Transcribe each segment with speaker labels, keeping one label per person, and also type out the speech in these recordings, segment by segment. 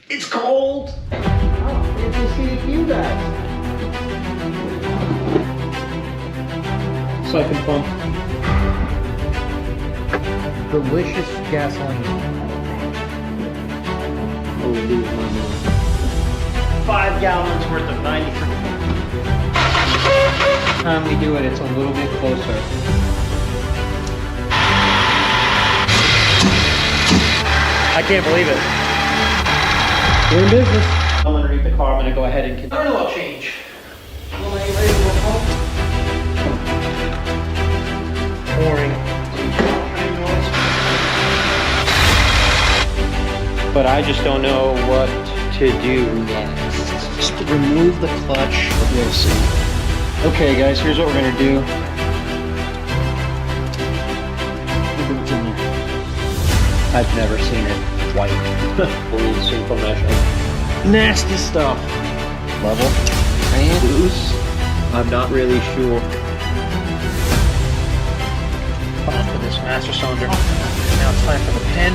Speaker 1: It's cold.
Speaker 2: Oh, it's to see you guys.
Speaker 1: Siphon pump.
Speaker 2: Delicious gasoline.
Speaker 1: Oh, lose my mind. 5 gallons worth of 93. Every time we do it, it's a little bit closer. I can't believe it.
Speaker 2: We're in business.
Speaker 1: I'm underneath the car. I'm going to go ahead and continue. Oil change. Pouring. But I just don't know what to do next. Just remove the clutch. We'll see. Okay, guys, here's what we're going to do. Look at what's in there. I've never seen it white. Full simple measure. Nasty stuff. Level and loose. I'm not really sure. Off of this master cylinder. Now it's time for the pin.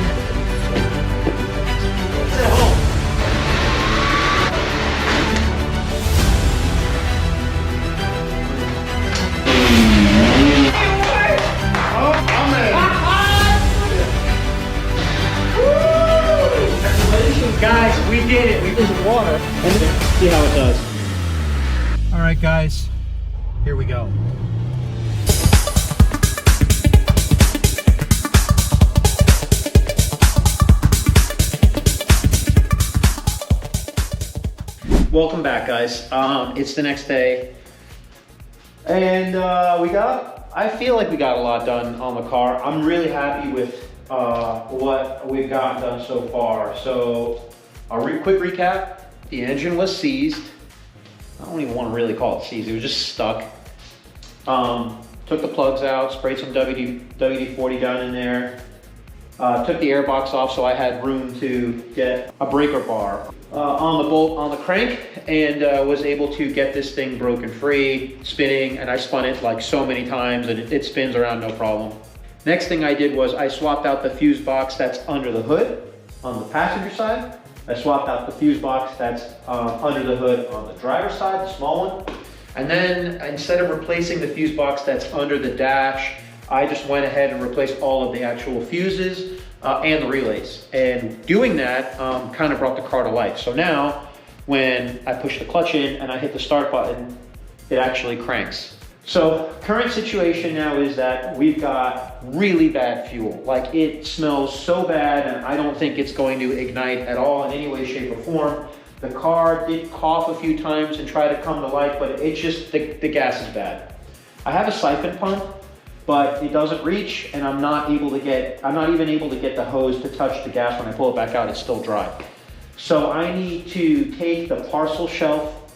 Speaker 1: Guys, we did it. We did water. And see how it does. All right, guys. Here we go. Welcome back, guys. It's the next day. And I feel like we got a lot done on the car. I'm really happy with what we've gotten done so far. So a quick recap, the engine was seized. I don't even want to really call it seized, it was just stuck. Took the plugs out, sprayed some WD-40 down in there. Took the air box off so I had room to get a breaker bar on the bolt on the crank, and was able to get this thing broken free, spinning, and I spun it like so many times and it spins around no problem. Next thing I did was I swapped out the fuse box that's under the hood on the passenger side. I swapped out the fuse box that's under the hood on the driver's side, the small one. And then instead of replacing the fuse box that's under the dash, I just went ahead and replaced all of the actual fuses and the relays. And doing that kind of brought the car to life. So now when I push the clutch in and I hit the start button, it actually cranks. So current situation now is that we've got really bad fuel. Like, it smells so bad and I don't think it's going to ignite at all in any way, shape or form. The car did cough a few times and try to come to life, but it's just, the gas is bad. I have a siphon pump, but it doesn't reach, and I'm not even able to get the hose to touch the gas. When I pull it back out, it's still dry. So I need to take the parcel shelf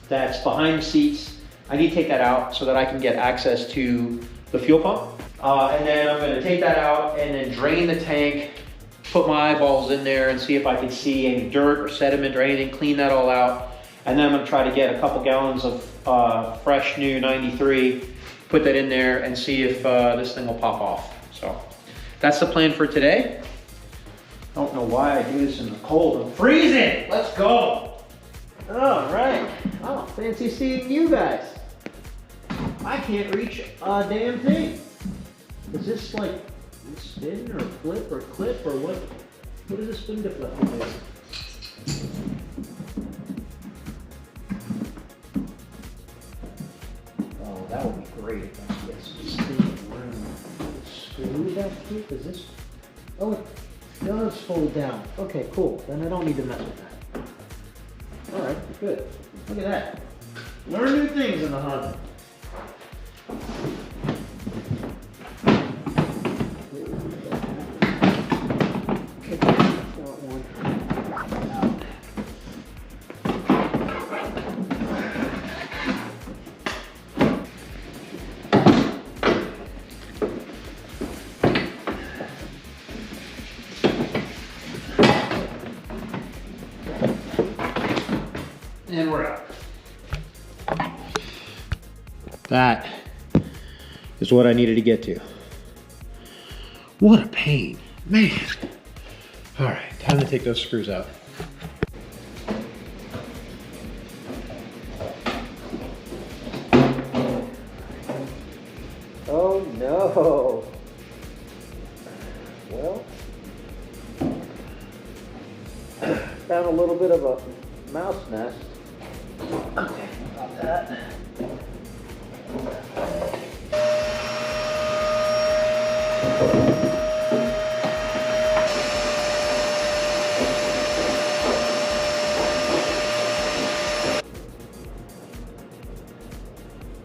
Speaker 1: that's behind the seats. I need to take that out so that I can get access to the fuel pump. And then I'm gonna take that out and then drain the tank, put my eyeballs in there and see if I can see any dirt or sediment or anything, clean that all out. And then I'm gonna try to get a couple gallons of fresh new 93, put that in there and see if this thing will pop off. So that's the plan for today. I don't know why I do this in the cold. I'm freezing, let's go. All right, oh, fancy seeing you guys. I can't reach a damn thing. Is this like spin or flip or clip or what? What is this spin to flip? Oh, that would be great if I could get some spinning room. Screw that keep? Is this? Oh, it does fold down. Okay, cool. Then I don't need to mess with that. All right, good. Look at that. Learn new things in the Honda. And we're out. That is what I needed to get to. What a pain, man. All right, time to take those screws out.
Speaker 2: Found a little bit of a mouse nest.
Speaker 1: Okay, about that.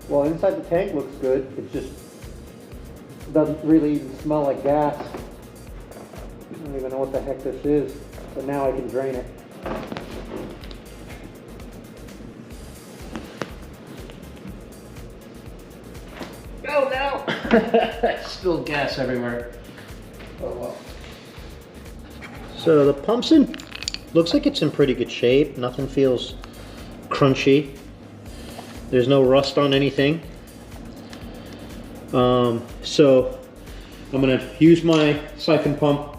Speaker 2: Well, inside the tank looks good. It just doesn't really even smell like gas. I don't even know what the heck this is, but now I can drain it.
Speaker 1: Go now! Spilled gas everywhere. Oh well. So the pump's in, looks like it's in pretty good shape. Nothing feels crunchy. There's no rust on anything. So I'm gonna use my siphon pump,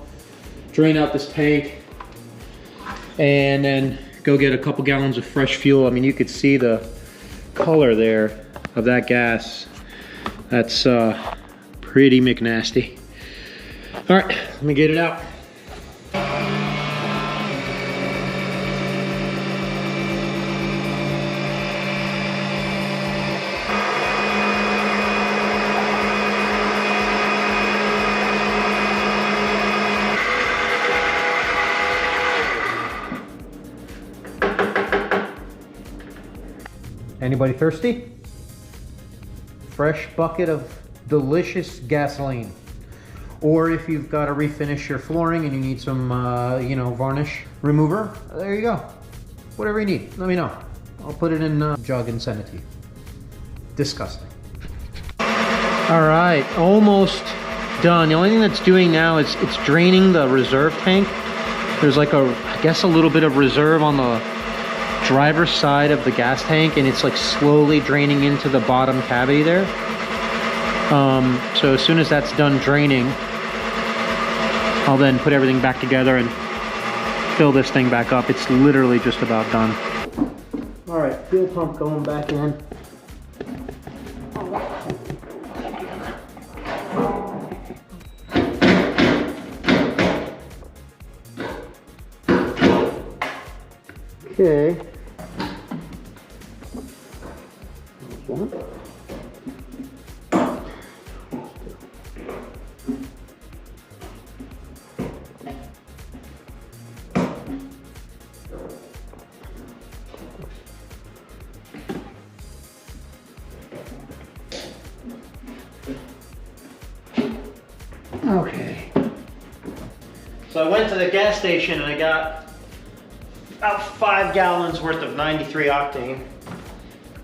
Speaker 1: drain out this tank, and then go get a couple gallons of fresh fuel. I mean, you could see the color there of that gas. That's pretty McNasty. All right, let me get it out.
Speaker 2: Anybody thirsty? Fresh bucket of delicious gasoline. Or if you've got to refinish your flooring and you need some, you know, varnish remover, there you go. Whatever you need, let me know. I'll put it in a jug and send it to you. Disgusting.
Speaker 1: All right, almost done. The only thing that's doing now is it's draining the reserve tank. There's like I guess a little bit of reserve on the driver's side of the gas tank, and it's like slowly draining into the bottom cavity there. So as soon as that's done draining, I'll then put everything back together and fill this thing back up. It's literally just about done.
Speaker 2: All right, fuel pump going back in. Okay.
Speaker 1: Okay. So I went to the gas station and I got about 5 gallons worth of 93 octane.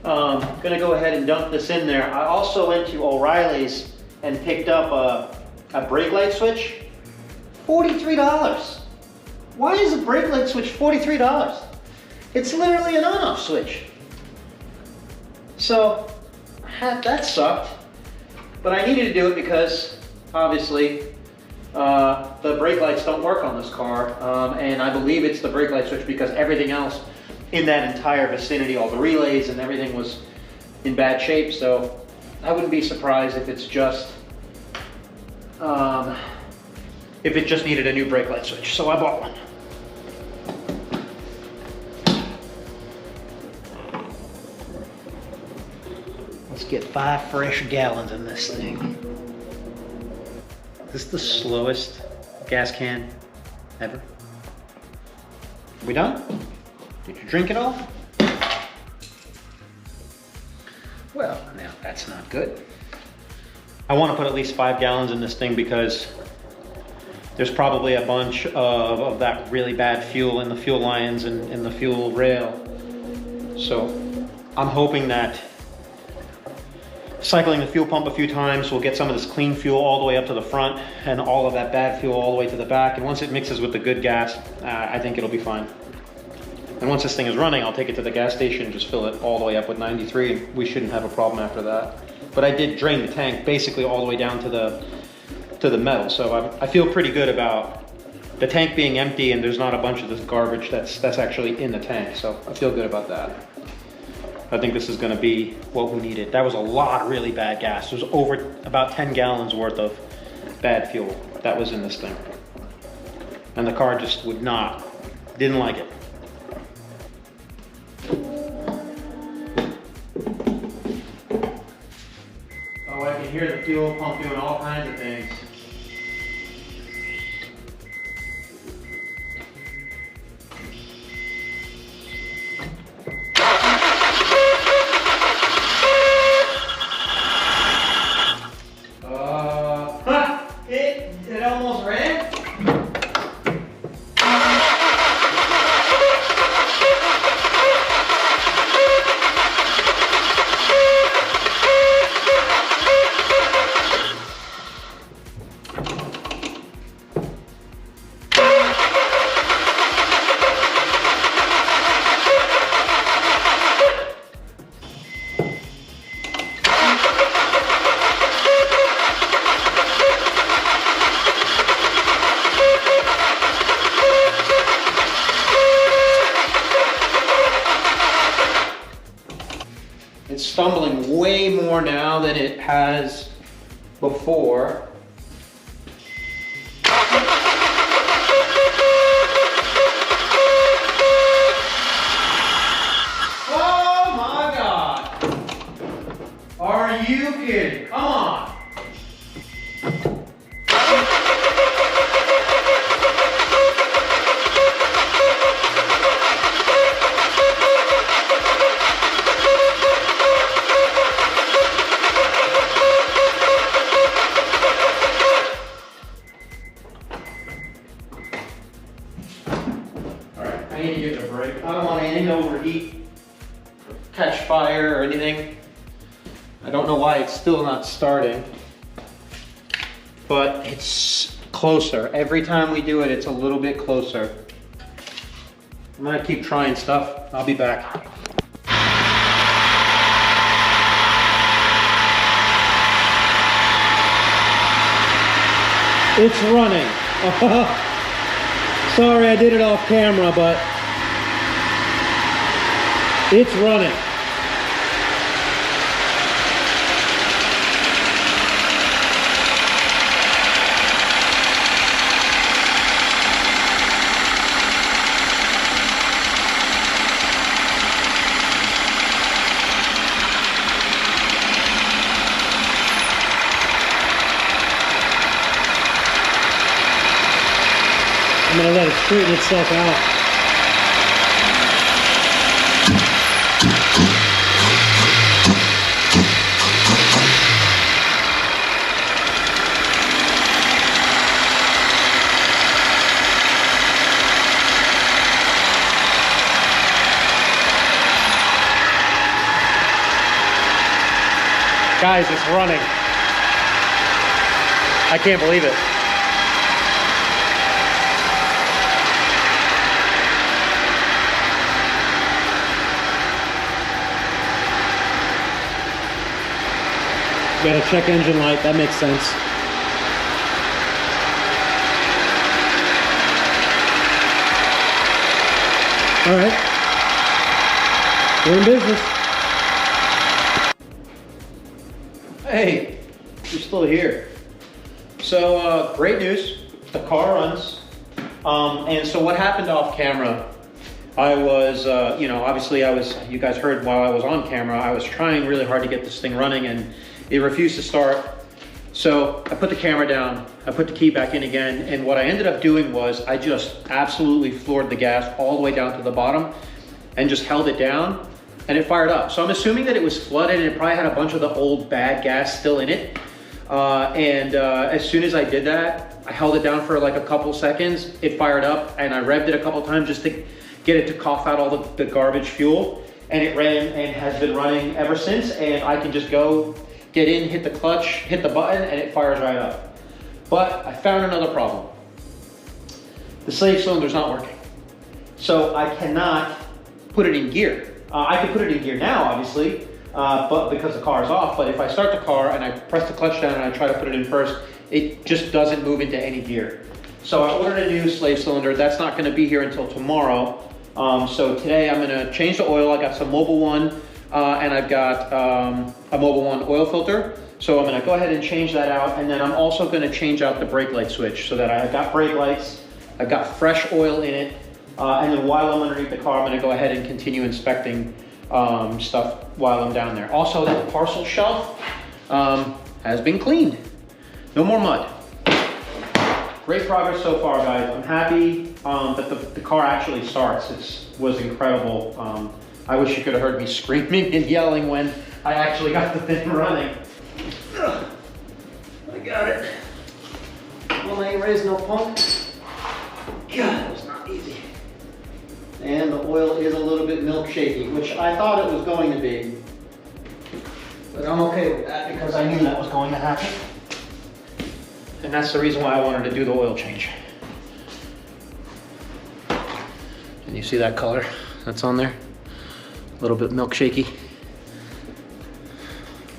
Speaker 1: Gonna go ahead and dump this in there. I also went to O'Reilly's and picked up a brake light switch. $43. Why is a brake light switch $43? It's literally an on-off switch. So that sucked, but I needed to do it because obviously the brake lights don't work on this car, and I believe it's the brake light switch because everything else in that entire vicinity, all the relays and everything was in bad shape. So I wouldn't be surprised if it's just if it just needed a new brake light switch. So I bought one. Let's get 5 fresh gallons in this thing. Is this the slowest gas can ever? We done? Did you drink it all? Well, now that's not good. I want to put at least 5 gallons in this thing because there's probably a bunch of that really bad fuel in the fuel lines and in the fuel rail. So I'm hoping that cycling the fuel pump a few times will get some of this clean fuel all the way up to the front and all of that bad fuel all the way to the back. And once it mixes with the good gas, I think it'll be fine. And once this thing is running, I'll take it to the gas station and just fill it all the way up with 93, and we shouldn't have a problem after that. But I did drain the tank basically all the way down to the metal, so I feel pretty good about the tank being empty and there's not a bunch of this garbage that's actually in the tank. So I feel good about that. I think this is going to be what we needed. That was a lot of really bad gas. There was over about 10 gallons worth of bad fuel that was in this thing. And the car just would not Didn't like it. Oh, I can hear the fuel pump doing all kinds of things. It almost ran. It's stumbling way more now than it has before. Oh my God! Are you kidding? Come on! I need to give it a break. I don't want anything to overheat, catch fire or anything. I don't know why it's still not starting, but it's closer. Every time we do it, it's a little bit closer. I'm gonna keep trying stuff. I'll be back. It's running. Sorry I did it off camera, but it's running. I'm gonna let it straighten itself out. Guys, it's running. I can't believe it. Got a check engine light, that makes sense. All right, we're in business. Hey, you're still here. So great news, the car runs. And so what happened off camera, I was, you know, obviously you guys heard while I was on camera, I was trying really hard to get this thing running and it refused to start. So I put the camera down, I put the key back in again, and what I ended up doing was I just absolutely floored the gas all the way down to the bottom and just held it down and it fired up. So I'm assuming that it was flooded and it probably had a bunch of the old bad gas still in it. As soon as I did that, I held it down for like a couple seconds, it fired up and I revved it a couple times just to get it to cough out all the garbage fuel. And it ran and has been running ever since, and I can just go get in, hit the clutch, hit the button, and it fires right up. But I found another problem. The slave cylinder's not working. So I cannot put it in gear. I can put it in gear now, obviously, but because the car is off, but if I start the car and I press the clutch down and I try to put it in first, it just doesn't move into any gear. So I ordered a new slave cylinder. That's not gonna be here until tomorrow. So today I'm gonna change the oil. I got some Mobil 1, and I've got a Mobil 1 oil filter. So I'm gonna go ahead and change that out, and then I'm also gonna change out the brake light switch so that I've got brake lights, I've got fresh oil in it, And then while I'm underneath the car, I'm gonna go ahead and continue inspecting stuff while I'm down there. Also, that parcel shelf has been cleaned. No more mud. Great progress so far, guys. I'm happy that the car actually starts. It was incredible. I wish you could have heard me screaming and yelling when I actually got the thing running. Ugh. I got it. Well, ain't raised no punk. Yeah, it was not easy. And the oil is a little bit milkshaky, which I thought it was going to be. But I'm okay with that because I knew that was going to happen. And that's the reason why I wanted to do the oil change. Can you see that color that's on there? A little bit milkshaky.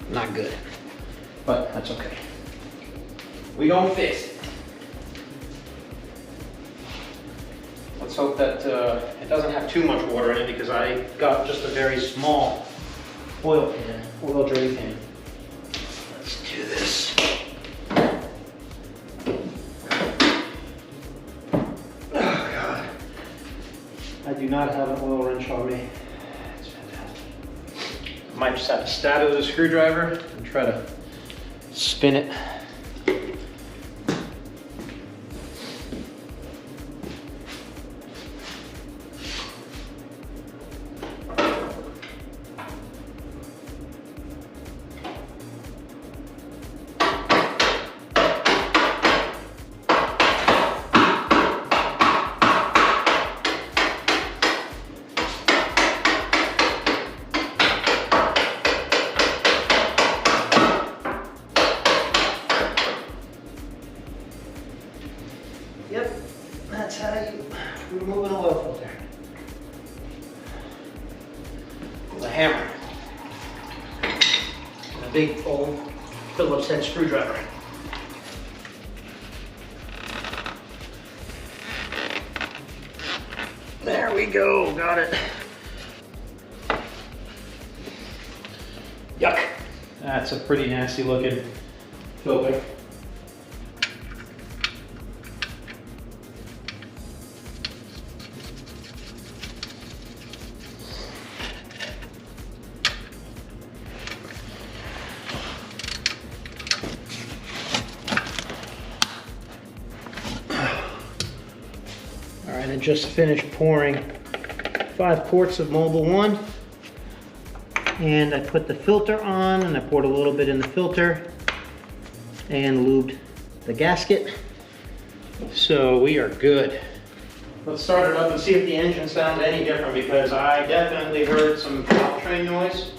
Speaker 1: Not good, but that's okay. We gonna fix it. Let's hope that it doesn't have too much water in it because I got just a very small oil pan, oil drain pan. Let's do this. Oh God. I do not have an oil wrench on me. It's fantastic. I might just have to stab it with a screwdriver and try to spin it. Yep, that's how you remove an oil filter. With a hammer. And a big old Phillips head screwdriver. There we go, got it. Yuck. That's a pretty nasty looking filter. All right, I just finished pouring 5 quarts of Mobile 1. And I put the filter on and I poured a little bit in the filter and lubed the gasket. So we are good. Let's start it up and see if the engine sounds any different because I definitely heard some valve train noise.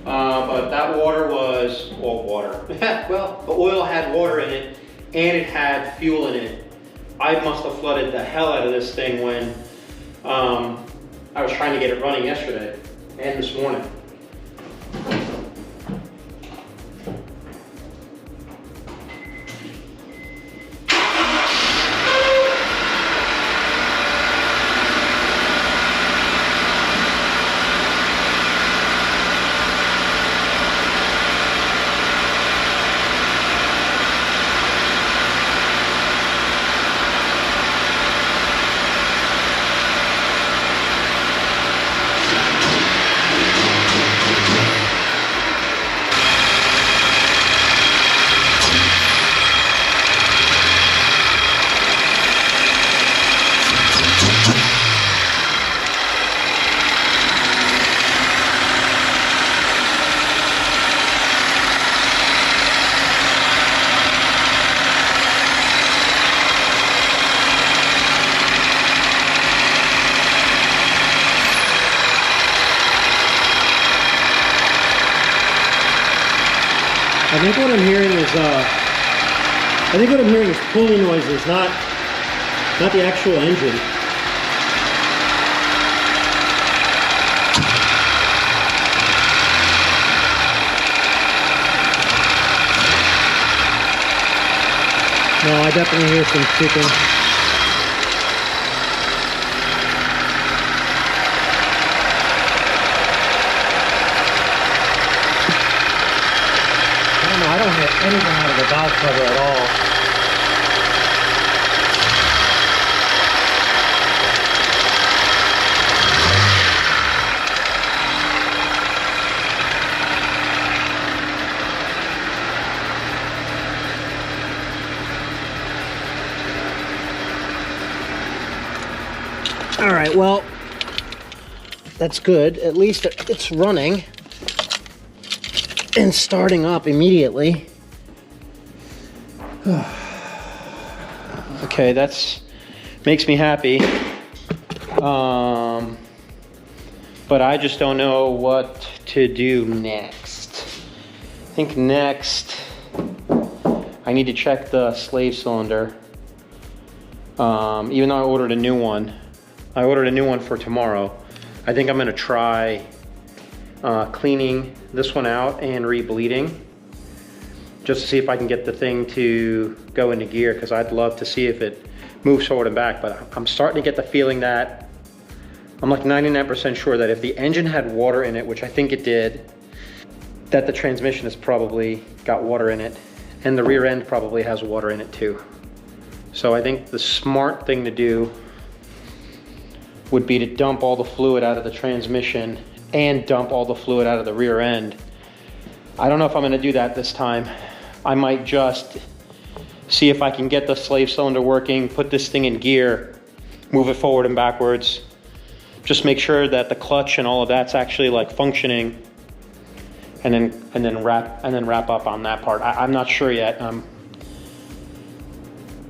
Speaker 1: But that water was, well, water. Well, the oil had water in it and it had fuel in it. I must have flooded the hell out of this thing when I was trying to get it running yesterday and this morning. I think what I'm hearing is pulley noises, not the actual engine. No, I definitely hear some ticking. I don't hear anything out of the valve cover at all.
Speaker 2: All right, well, that's good. At least it's running and starting up immediately. Okay, that's makes me happy. But I just don't know what to do next. I think next I need to check the slave cylinder. Even though I ordered a new one. I ordered a new one for tomorrow. I think I'm gonna try cleaning this one out and re-bleeding, just to see if I can get the thing to go into gear, because I'd love to see if it moves forward and back. But I'm starting to get the feeling that I'm like 99% sure that if the engine had water in it, which I think it did, that the transmission has probably got water in it, and the rear end probably has water in it too. So I think the smart thing to do would be to dump all the fluid out of the transmission and dump all the fluid out of the rear end. I don't know if I'm gonna do that this time. I might just see if I can get the slave cylinder working, put this thing in gear, move it forward and backwards, just make sure that the clutch and all of that's actually like functioning, and then wrap up on that part. I'm not sure yet.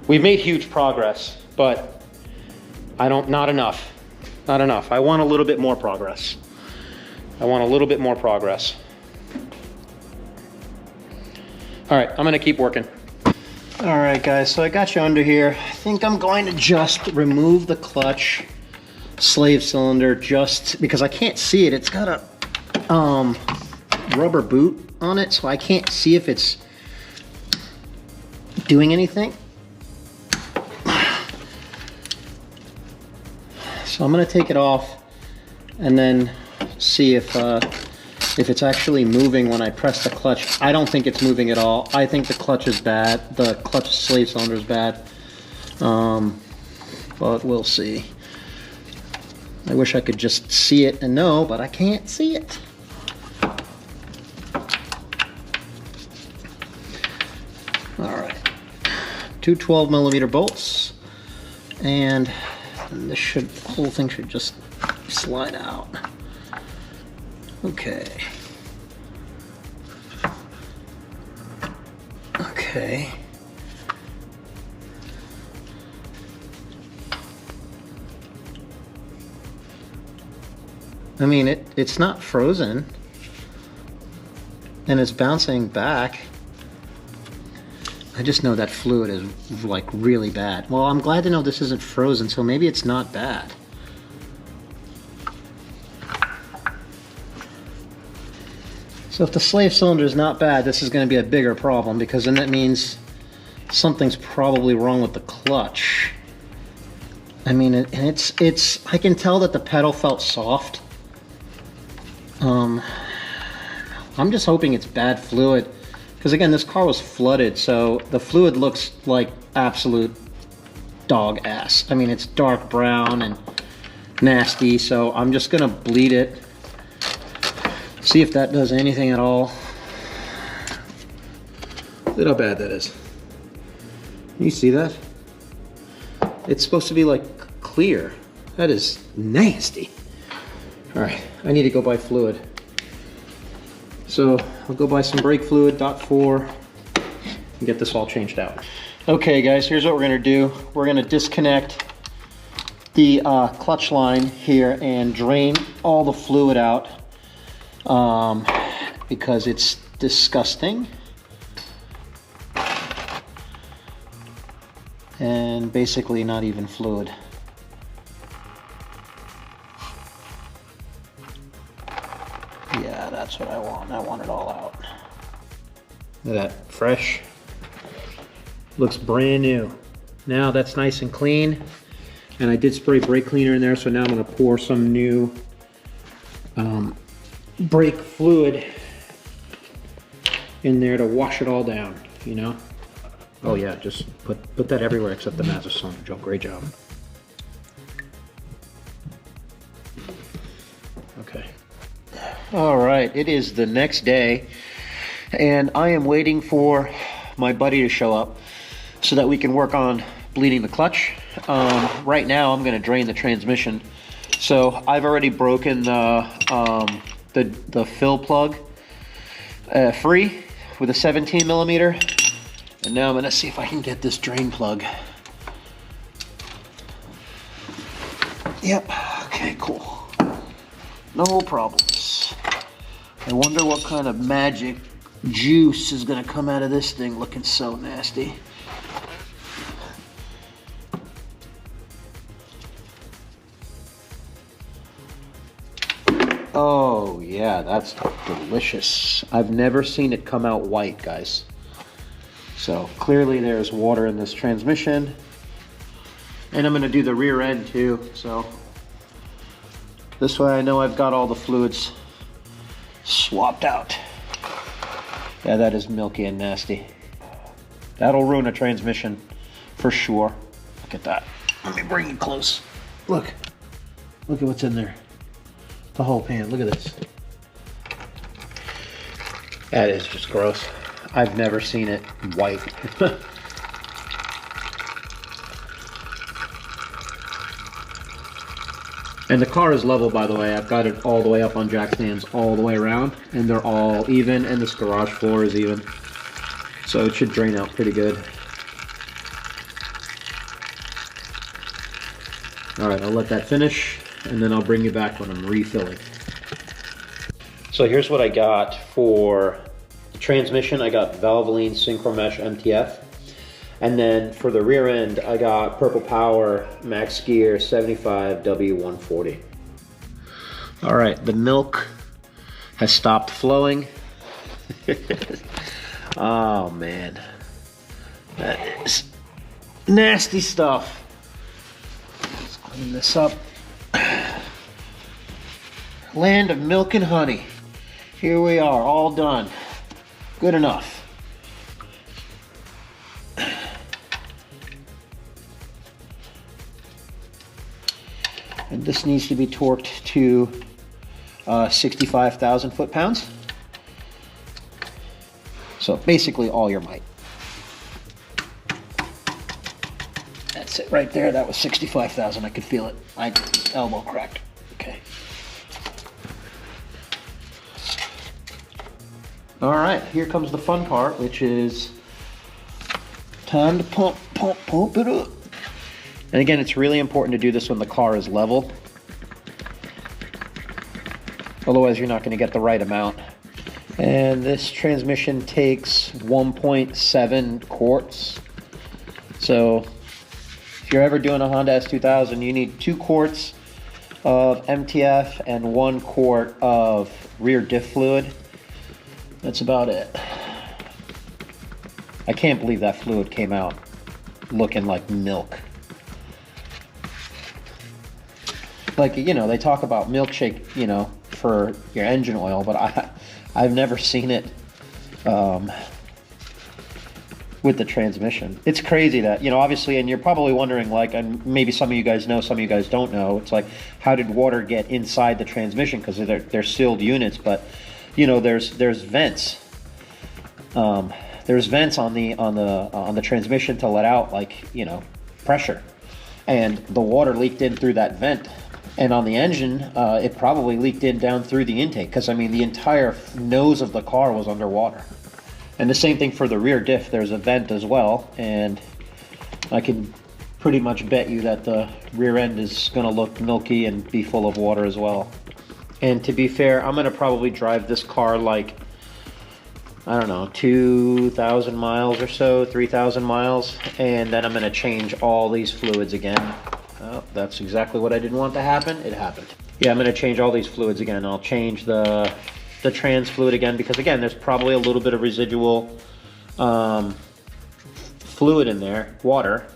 Speaker 2: We've made huge progress, but not enough. Not enough. I want a little bit more progress. All right, I'm gonna keep working. All right, guys, so I got you under here. I think I'm going to just remove the clutch slave cylinder, just because I can't see it. It's got a rubber boot on it, so I can't see if it's doing anything. So I'm gonna take it off and then see if it's actually moving when I press the clutch. I don't think it's moving at all. I think the clutch is bad. The clutch slave cylinder is bad. But we'll see. I wish I could just see it and know, but I can't see it. All right, two 12mm bolts, and this the whole thing should just slide out. Okay. Okay. I mean, it's not frozen, and it's bouncing back. I just know that fluid is like really bad. Well, I'm glad to know this isn't frozen, so maybe it's not bad. So if the slave cylinder is not bad, this is going to be a bigger problem, because then that means something's probably wrong with the clutch. I mean, I can tell that the pedal felt soft. I'm just hoping it's bad fluid, because again, this car was flooded, so the fluid looks like absolute dog ass. I mean, it's dark brown and nasty, so I'm just gonna bleed it, see if that does anything at all. Look at how bad that is. Can you see that? It's supposed to be like clear. That is nasty. All right, I need to go buy fluid. So I'll go buy some brake fluid, .4, and get this all changed out. Okay guys, here's what we're gonna do. We're gonna disconnect the clutch line here and drain all the fluid out, because it's disgusting. And basically not even fluid. Yeah, that's what I want. I want it all out. Look at that, fresh. Looks brand new. Now that's nice and clean. And I did spray brake cleaner in there, so now I'm gonna pour some new brake fluid in there to wash it all down, you know? Oh yeah, just put that everywhere except the master cylinder. Joe, great job. Okay. All right, it is the next day, and I am waiting for my buddy to show up so that we can work on bleeding the clutch.
Speaker 1: right now I'm gonna drain the transmission. So I've already broken the fill plug free with a 17 millimeter. And now I'm gonna see if I can get this drain plug. Yep, okay, cool. No problems. I wonder what kind of magic juice is gonna come out of this thing looking so nasty. Oh yeah, that's delicious. I've never seen it come out white, guys. So clearly there's water in this transmission. And I'm gonna do the rear end too, so this way I know I've got all the fluids swapped out. Yeah, that is milky and nasty. That'll ruin a transmission for sure. Look at that. Let me bring it close. Look at what's in there. The whole pan, look at this. That is just gross. I've never seen it white. And the car is level, by the way. I've got it all the way up on jack stands all the way around, and they're all even, and this garage floor is even. So it should drain out pretty good. All right, I'll let that finish, and then I'll bring you back when I'm refilling. So here's what I got for the transmission. I got Valvoline Synchromesh MTF. And then for the rear end, I got Purple Power Max Gear 75 W140. All right, the milk has stopped flowing. Oh man, that is nasty stuff. Let's clean this up. Land of milk and honey. Here we are, all done. Good enough. And this needs to be torqued to 65,000 foot-pounds. So basically all your might. That's it right there. That was 65,000. I could feel it. My elbow cracked. Okay. All right, here comes the fun part, which is time to pump it up. And again, it's really important to do this when the car is level. Otherwise, you're not going to get the right amount. And this transmission takes 1.7 quarts. So if you're ever doing a Honda S2000, you need 2 quarts of MTF and 1 quart of rear diff fluid. That's about it. I can't believe that fluid came out looking like milk. Like, you know, they talk about milkshake, you know, for your engine oil, but I've never seen it with the transmission. It's crazy that, you know, obviously, and you're probably wondering, like, and maybe some of you guys know, some of you guys don't know, it's like, how did water get inside the transmission? Because they're sealed units, but, you know, there's vents. There's vents on the transmission to let out, like, you know, pressure. And the water leaked in through that vent. And on the engine, it probably leaked in down through the intake, because I mean the entire nose of the car was underwater. And the same thing for the rear diff. There's a vent as well, and I can pretty much bet you that the rear end is going to look milky and be full of water as well. And to be fair, I'm going to probably drive this car like, I don't know, 2,000 miles or so, 3,000 miles, and then I'm going to change all these fluids again. Oh, that's exactly what I didn't want to happen. It happened. Yeah, I'm going to change all these fluids again. I'll change the trans fluid again, because again, there's probably a little bit of residual fluid in there, water.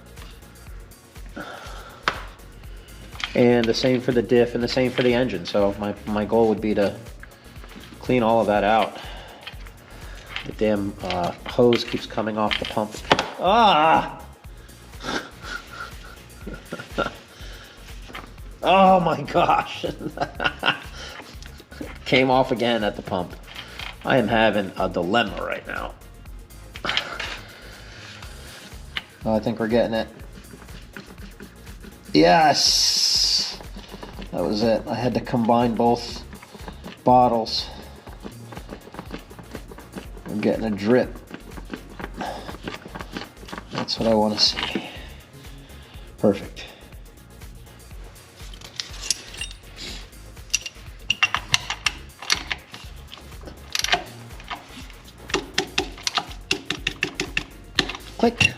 Speaker 1: And the same for the diff and the same for the engine. So my goal would be to clean all of that out. The damn hose keeps coming off the pump. Ah! Oh my gosh. Came off again at the pump. I am having a dilemma right now. Oh, I think we're getting it. Yes! That was it. I had to combine both bottles. I'm getting a drip. That's what I want to see. Perfect. Click.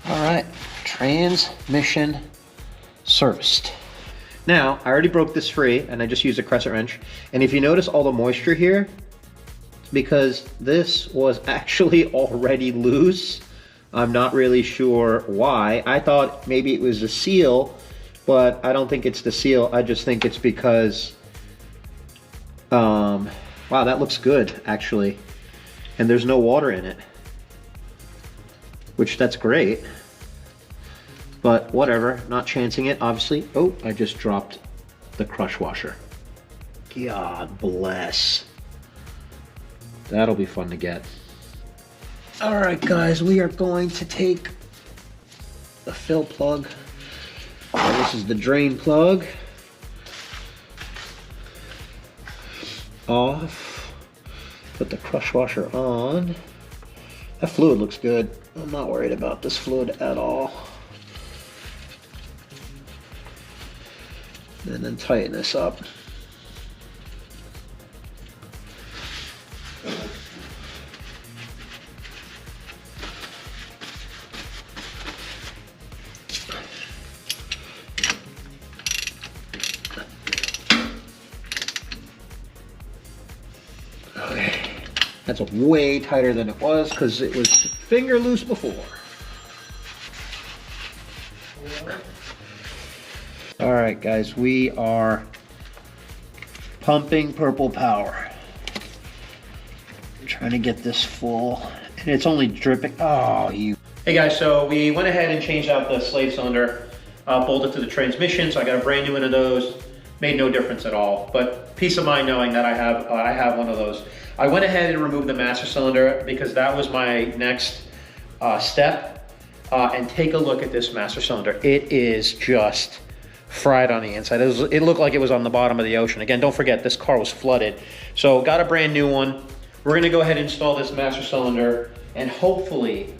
Speaker 1: All right, transmission serviced. Now, I already broke this free and I just used a crescent wrench. And if you notice all the moisture here, it's because this was actually already loose. I'm not really sure why. I thought maybe it was the seal, but I don't think it's the seal. I just think it's because, wow, that looks good actually. And there's no water in it, which that's great. But whatever, not chancing it, obviously. Oh, I just dropped the crush washer. God bless. That'll be fun to get. All right, guys, we are going to take the fill plug. This is the drain plug. Off. Put the crush washer on. That fluid looks good. I'm not worried about this fluid at all. And then tighten this up. Okay, that's way tighter than it was because it was finger loose before. All right, guys, we are pumping purple power. I'm trying to get this full, and it's only dripping. Oh, you. Hey guys, so we went ahead and changed out the slave cylinder, bolted to the transmission, so I got a brand new one of those. Made no difference at all, but peace of mind knowing that I have one of those. I went ahead and removed the master cylinder because that was my next step. And take a look at this master cylinder. It is just fried on the inside. It looked like it was on the bottom of the ocean. Again, don't forget, this car was flooded. So got a brand new one. We're gonna go ahead and install this master cylinder, and hopefully,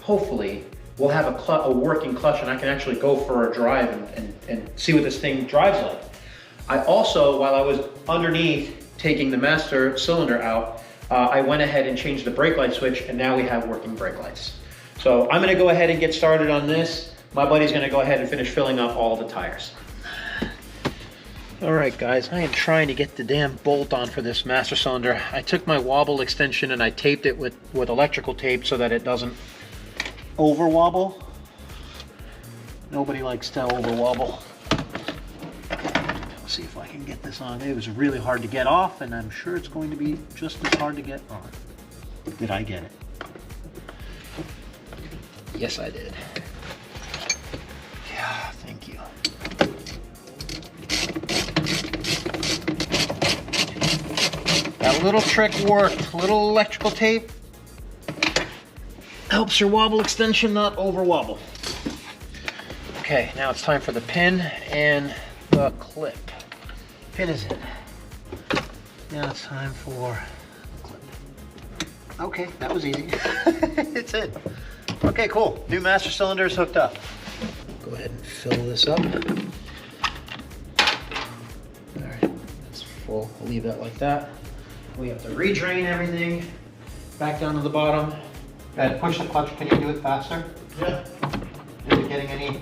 Speaker 1: we'll have a working clutch and I can actually go for a drive and see what this thing drives like. I also, while I was underneath taking the master cylinder out, I went ahead and changed the brake light switch, and now we have working brake lights. So I'm gonna go ahead and get started on this. My buddy's gonna go ahead and finish filling up all the tires. All right, guys, I am trying to get the damn bolt on for this master cylinder. I took my wobble extension and I taped it with electrical tape so that it doesn't over wobble. Nobody likes to over wobble. Let's see if I can get this on. It was really hard to get off, and I'm sure it's going to be just as hard to get on. Did I get it? Yes, I did. Yeah, thank you. That little trick worked. Little electrical tape helps your wobble extension not over wobble. Okay, now it's time for the pin and the clip. Pin is in. Now it's time for the clip. Okay, that was easy. It's in. Okay, cool. New master cylinder is hooked up. Go ahead and fill this up. All right, that's full. I'll leave that like that. We have to redrain everything back down to the bottom. Go ahead, push the clutch. Can you do it faster? Yeah. Is it getting any?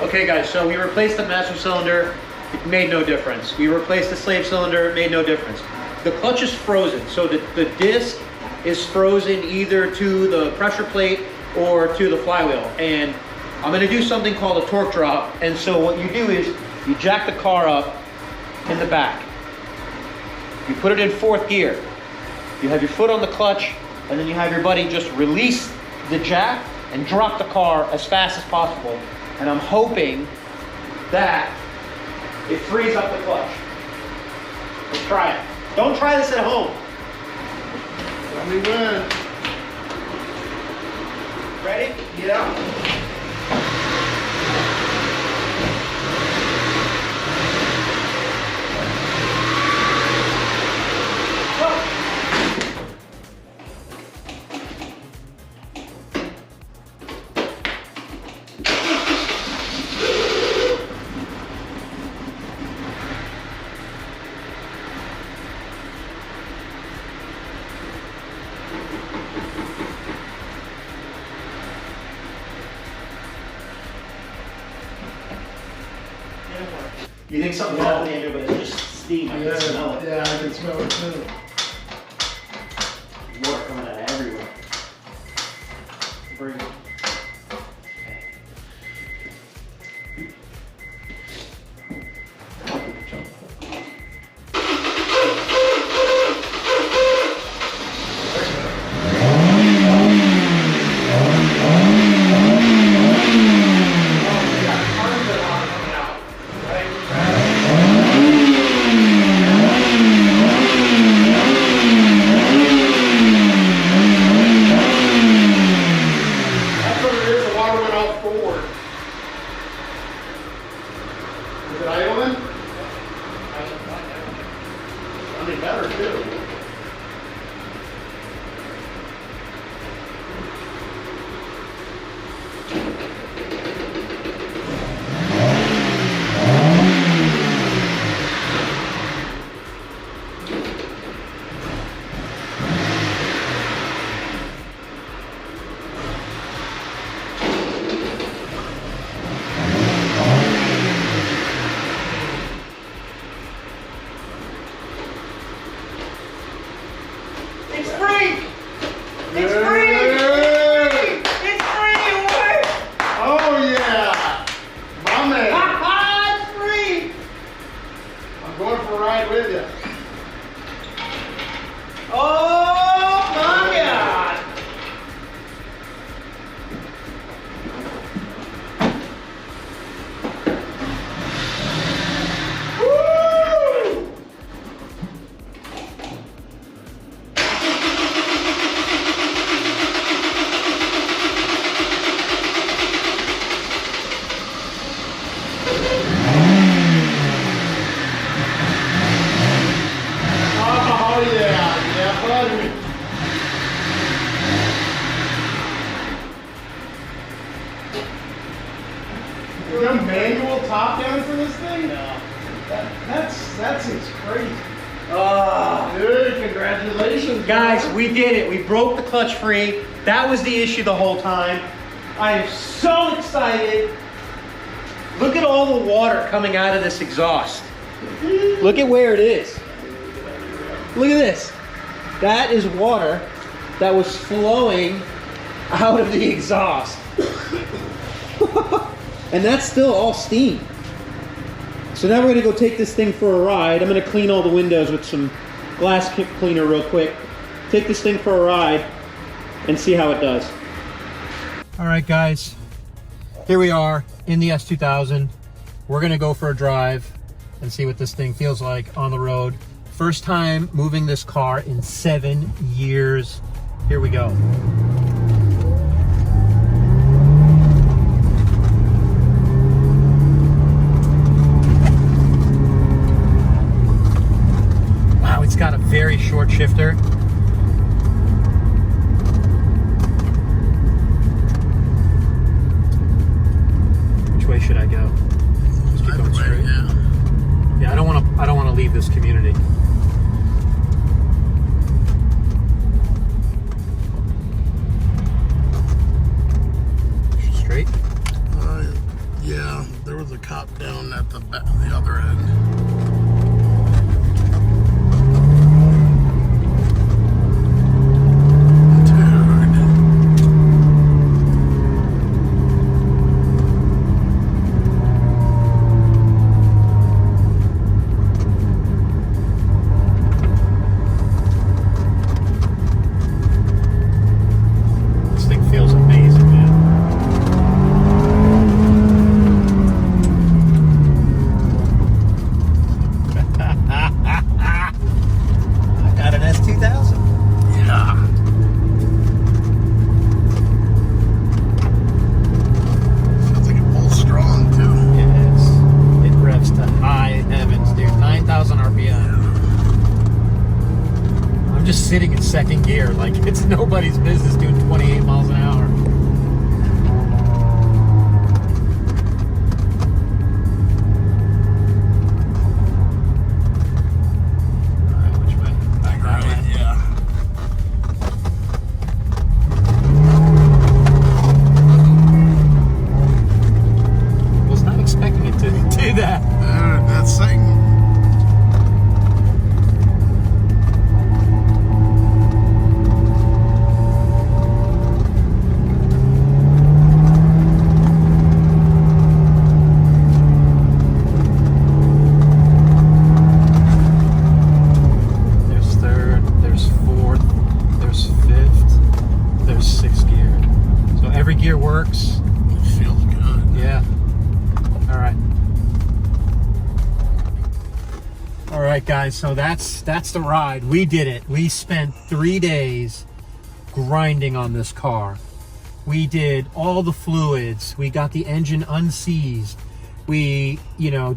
Speaker 1: Okay guys, so we replaced the master cylinder, it made no difference. We replaced the slave cylinder, it made no difference. The clutch is frozen, so the disc is frozen either to the pressure plate or to the flywheel. And I'm gonna do something called a torque drop. And so what you do is you jack the car up in the back. You put it in fourth gear. You have your foot on the clutch, and then you have your buddy just release the jack and drop the car as fast as possible. And I'm hoping that it frees up the clutch. Let's try it. Don't try this at home. Let me win. Ready?
Speaker 3: Yeah.
Speaker 1: You think something's happening here, but it's just steam. I can smell it.
Speaker 3: Yeah, I can smell it too.
Speaker 1: Water coming out of everywhere. Bring it. Manual top down for this thing? No.
Speaker 3: That's crazy.
Speaker 1: Dude,
Speaker 3: congratulations.
Speaker 1: Guys, we did it. We broke the clutch free. That was the issue the whole time. I am so excited. Look at all the water coming out of this exhaust. Look at where it is. Look at this. That is water that was flowing out of the exhaust. And that's still all steam. So now we're gonna go take this thing for a ride. I'm gonna clean all the windows with some glass cleaner real quick. Take this thing for a ride and see how it does. All right, guys. Here we are in the S2000. We're gonna go for a drive and see what this thing feels like on the road. First time moving this car in 7 years. Here we go. Wow, it's got a very short shifter. Which way should I go? Just keep going straight. Yeah, I don't want to leave this community. Straight?
Speaker 3: Yeah, there was a cop down at the other end.
Speaker 2: second gear. Like, it's nobody's business doing 28 miles an hour. Gear works.
Speaker 3: It feels good.
Speaker 2: Yeah. All right, guys. So that's the ride. We did it. We spent 3 days grinding on this car. We did all the fluids. We got the engine unseized. We,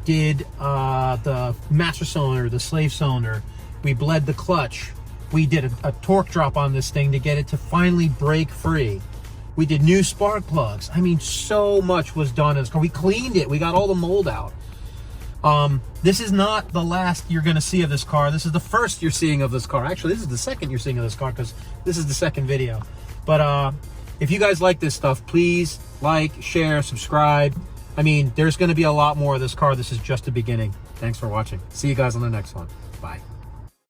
Speaker 2: did the master cylinder, the slave cylinder. We bled the clutch. We did a torque drop on this thing to get it to finally break free. We did new spark plugs. I mean, so much was done in this car. We cleaned it. We got all the mold out. This is not the last you're going to see of this car. This is the first you're seeing of this car. Actually, this is the second you're seeing of this car because this is the second video. But if you guys like this stuff, please like, share, subscribe. I mean, there's going to be a lot more of this car. This is just the beginning. Thanks for watching. See you guys on the next one. Bye.